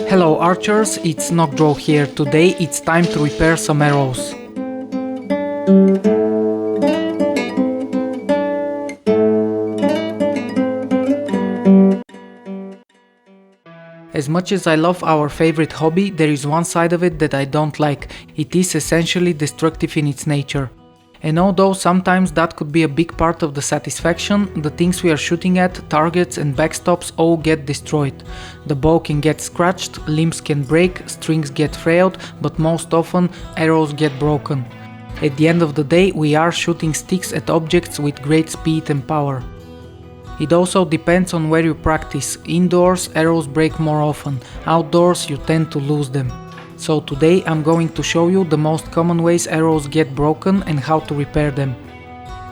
Hello archers, it's Knockdraw here. Today it's time to repair some arrows. As much as I love our favorite hobby, there is one side of it that I don't like. It is essentially destructive in its nature. And although sometimes that could be a big part of the satisfaction, the things we are shooting at, targets and backstops all get destroyed. The bow can get scratched, limbs can break, strings get frayed, but most often arrows get broken. At the end of the day, we are shooting sticks at objects with great speed and power. It also depends on where you practice. Indoors, arrows break more often. Outdoors, you tend to lose them. So today I'm going to show you the most common ways arrows get broken and how to repair them.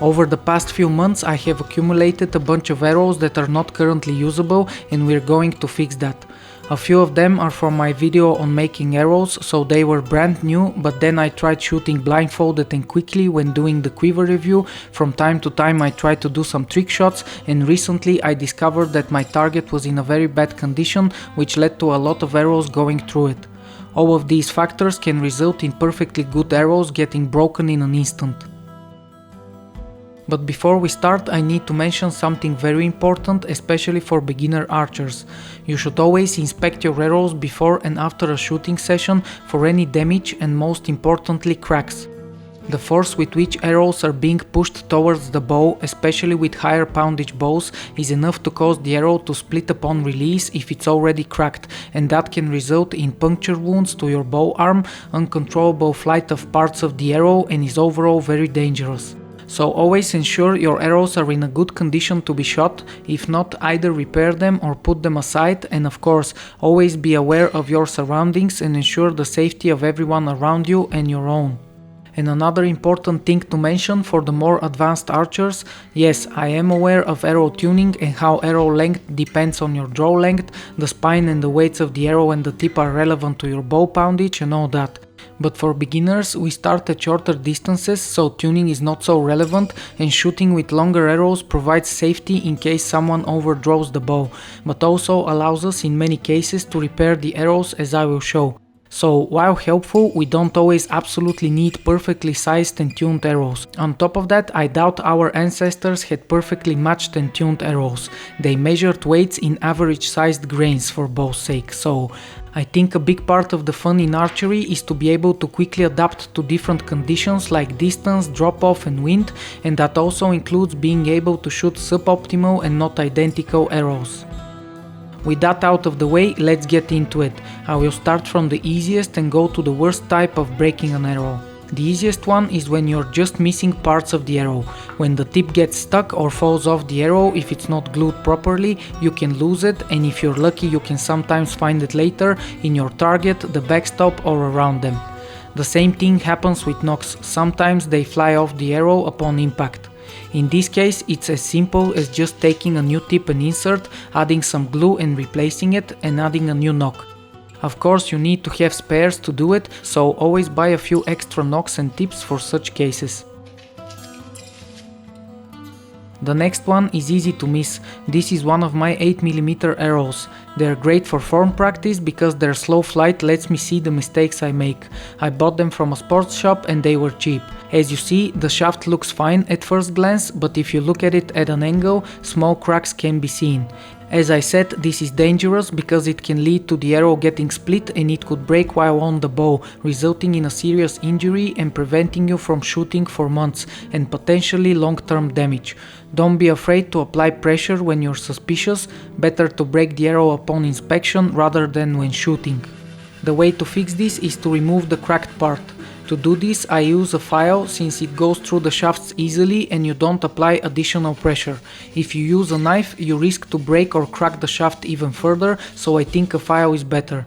Over the past few months I have accumulated a bunch of arrows that are not currently usable, and we're going to fix that. A few of them are from my video on making arrows, so they were brand new, but then I tried shooting blindfolded and quickly when doing the quiver review. From time to time I tried to do some trick shots, and recently I discovered that my target was in a very bad condition, which led to a lot of arrows going through it. All of these factors can result in perfectly good arrows getting broken in an instant. But before we start, I need to mention something very important, especially for beginner archers. You should always inspect your arrows before and after a shooting session for any damage and, most importantly, cracks. The force with which arrows are being pushed towards the bow, especially with higher poundage bows, is enough to cause the arrow to split upon release if it's already cracked, and that can result in puncture wounds to your bow arm, uncontrollable flight of parts of the arrow, and is overall very dangerous. So always ensure your arrows are in a good condition to be shot. If not, either repair them or put them aside, and of course always be aware of your surroundings and ensure the safety of everyone around you and your own. And another important thing to mention for the more advanced archers: yes, I am aware of arrow tuning and how arrow length depends on your draw length, the spine and the weights of the arrow and the tip are relevant to your bow poundage and all that. But for beginners, we start at shorter distances, so tuning is not so relevant, and shooting with longer arrows provides safety in case someone overdraws the bow, but also allows us in many cases to repair the arrows, as I will show. So while helpful, we don't always absolutely need perfectly sized and tuned arrows. On top of that, I doubt our ancestors had perfectly matched and tuned arrows. They measured weights in average sized grains for bow's sake, so I think a big part of the fun in archery is to be able to quickly adapt to different conditions like distance, drop-off and wind, and that also includes being able to shoot suboptimal and not identical arrows. With that out of the way, let's get into it. I will start from the easiest and go to the worst type of breaking an arrow. The easiest one is when you're just missing parts of the arrow. When the tip gets stuck or falls off the arrow, if it's not glued properly, you can lose it, and if you're lucky you can sometimes find it later in your target, the backstop or around them. The same thing happens with nocks. Sometimes they fly off the arrow upon impact. In this case, it's as simple as just taking a new tip and insert, adding some glue and replacing it, and adding a new nock. Of course, you need to have spares to do it, so always buy a few extra nocks and tips for such cases. The next one is easy to miss. This is one of my 8mm arrows. They're great for form practice because their slow flight lets me see the mistakes I make. I bought them from a sports shop and they were cheap. As you see, the shaft looks fine at first glance, but if you look at it at an angle, small cracks can be seen. As I said, this is dangerous because it can lead to the arrow getting split and it could break while on the bow, resulting in a serious injury and preventing you from shooting for months and potentially long-term damage. Don't be afraid to apply pressure when you're suspicious. Better to break the arrow upon inspection rather than when shooting. The way to fix this is to remove the cracked part. To do this, I use a file since it goes through the shafts easily and you don't apply additional pressure. If you use a knife, you risk to break or crack the shaft even further, so I think a file is better.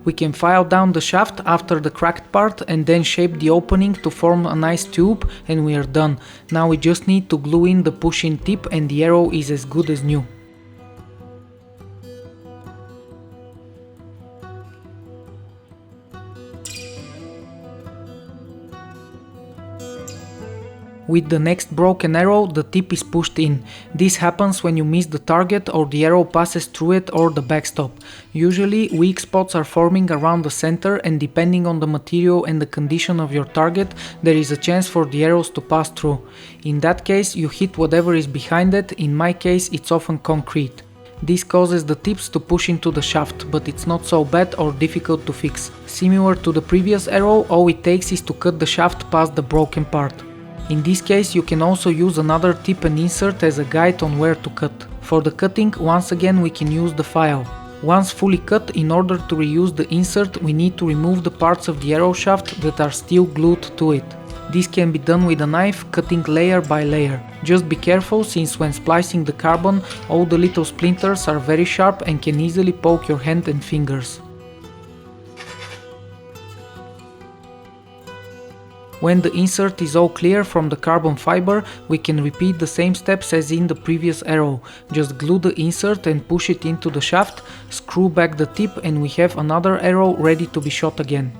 We can file down the shaft after the cracked part and then shape the opening to form a nice tube, and we are done. Now we just need to glue in the push-in tip and the arrow is as good as new. With the next broken arrow, the tip is pushed in. This happens when you miss the target or the arrow passes through it or the backstop. Usually, weak spots are forming around the center, and depending on the material and the condition of your target, there is a chance for the arrows to pass through. In that case, you hit whatever is behind it. In my case, it's often concrete. This causes the tips to push into the shaft, but it's not so bad or difficult to fix. Similar to the previous arrow, all it takes is to cut the shaft past the broken part. In this case, you can also use another tip and insert as a guide on where to cut. For the cutting, once again we can use the file. Once fully cut, in order to reuse the insert, we need to remove the parts of the arrow shaft that are still glued to it. This can be done with a knife, cutting layer by layer. Just be careful, since when splicing the carbon, all the little splinters are very sharp and can easily poke your hand and fingers. When the insert is all clear from the carbon fiber, we can repeat the same steps as in the previous arrow. Just glue the insert and push it into the shaft, screw back the tip, and we have another arrow ready to be shot again.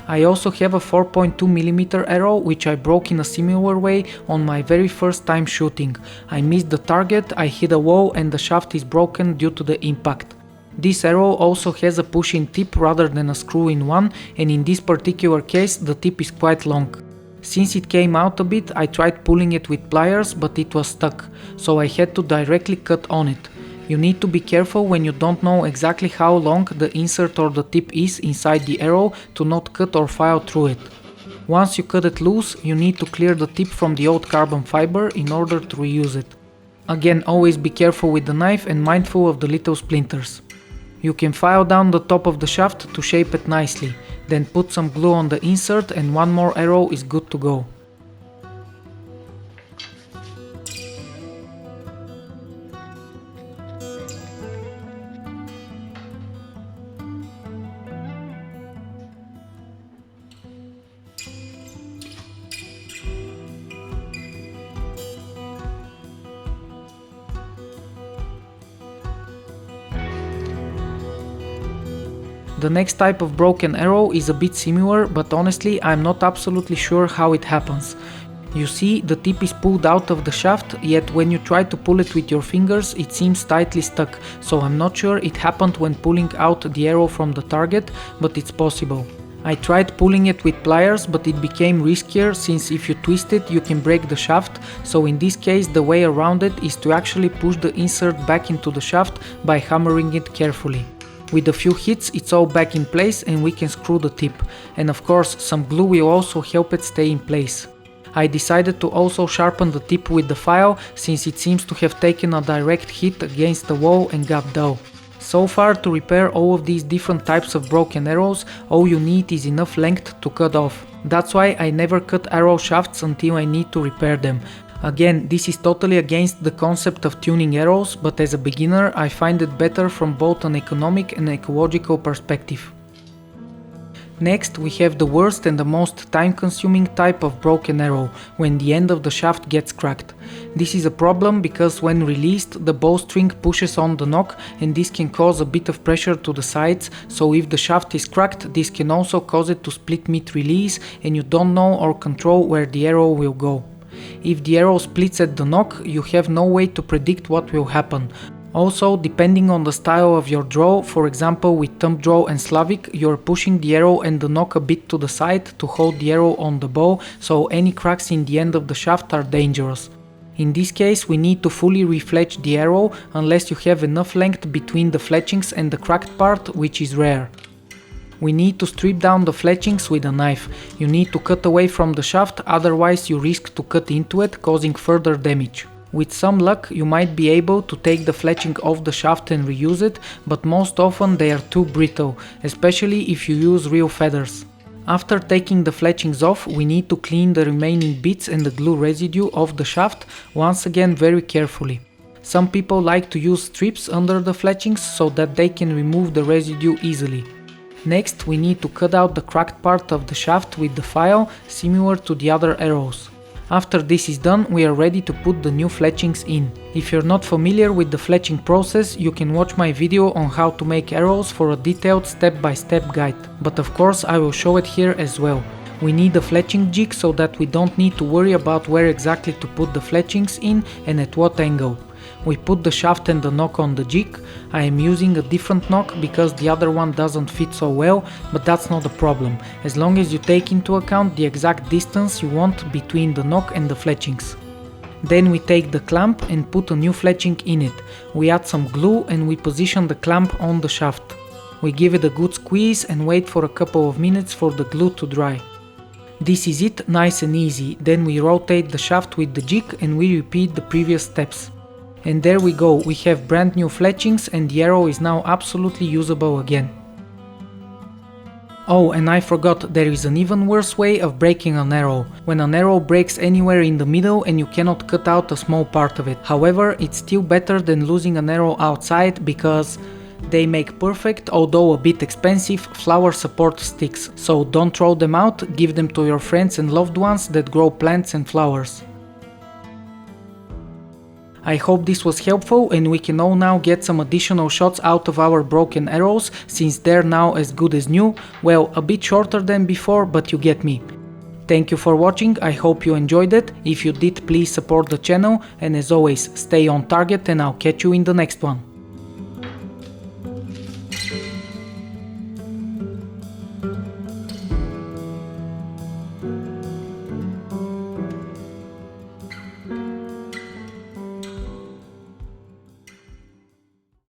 I also have a 4.2mm arrow, which I broke in a similar way on my very first time shooting. I missed the target, I hit a wall, and the shaft is broken due to the impact. This arrow also has a push-in tip rather than a screw-in one, and in this particular case the tip is quite long. Since it came out a bit, I tried pulling it with pliers, but it was stuck, so I had to directly cut on it. You need to be careful when you don't know exactly how long the insert or the tip is inside the arrow to not cut or file through it. Once you cut it loose, you need to clear the tip from the old carbon fiber in order to reuse it. Again, always be careful with the knife and mindful of the little splinters. You can file down the top of the shaft to shape it nicely, then put some glue on the insert and one more arrow is good to go. The next type of broken arrow is a bit similar, but honestly I'm not absolutely sure how it happens. You see, the tip is pulled out of the shaft, yet when you try to pull it with your fingers it seems tightly stuck, so I'm not sure it happened when pulling out the arrow from the target, but it's possible. I tried pulling it with pliers, but it became riskier since if you twist it you can break the shaft, so in this case the way around it is to actually push the insert back into the shaft by hammering it carefully. With a few hits it's all back in place and we can screw the tip, and of course some glue will also help it stay in place. I decided to also sharpen the tip with the file since it seems to have taken a direct hit against the wall and got dull. So far, to repair all of these different types of broken arrows, all you need is enough length to cut off. That's why I never cut arrow shafts until I need to repair them. Again, this is totally against the concept of tuning arrows, but as a beginner I find it better from both an economic and ecological perspective. Next, we have the worst and the most time-consuming type of broken arrow, when the end of the shaft gets cracked. This is a problem because when released, the bowstring pushes on the nock and this can cause a bit of pressure to the sides, so if the shaft is cracked, this can also cause it to split mid-release and you don't know or control where the arrow will go. If the arrow splits at the nock, you have no way to predict what will happen. Also, depending on the style of your draw, for example with thumb draw and Slavic, you are pushing the arrow and the nock a bit to the side to hold the arrow on the bow, so any cracks in the end of the shaft are dangerous. In this case we need to fully refletch the arrow unless you have enough length between the fletchings and the cracked part, which is rare. We need to strip down the fletchings with a knife. You need to cut away from the shaft, otherwise you risk to cut into it, causing further damage. With some luck you might be able to take the fletching off the shaft and reuse it, but most often they are too brittle, especially if you use real feathers. After taking the fletchings off, we need to clean the remaining bits and the glue residue off the shaft, once again very carefully. Some people like to use strips under the fletchings so that they can remove the residue easily. Next, we need to cut out the cracked part of the shaft with the file, similar to the other arrows. After this is done, we are ready to put the new fletchings in. If you're not familiar with the fletching process, you can watch my video on how to make arrows for a detailed step-by-step guide. But of course I will show it here as well. We need a fletching jig so that we don't need to worry about where exactly to put the fletchings in and at what angle. We put the shaft and the knock on the jig. I am using a different knock because the other one doesn't fit so well, but that's not a problem, as long as you take into account the exact distance you want between the knock and the fletchings. Then we take the clamp and put a new fletching in it. We add some glue and we position the clamp on the shaft. We give it a good squeeze and wait for a couple of minutes for the glue to dry. This is it, nice and easy. Then we rotate the shaft with the jig and we repeat the previous steps. And there we go, we have brand new fletchings and the arrow is now absolutely usable again. Oh, and I forgot, there is an even worse way of breaking an arrow. When an arrow breaks anywhere in the middle and you cannot cut out a small part of it. However, it's still better than losing an arrow outside because they make perfect, although a bit expensive, flower support sticks. So don't throw them out, give them to your friends and loved ones that grow plants and flowers. I hope this was helpful and we can all now get some additional shots out of our broken arrows, since they're now as good as new. Well, a bit shorter than before, but you get me. Thank you for watching, I hope you enjoyed it. If you did, please support the channel, and as always, stay on target and I'll catch you in the next one.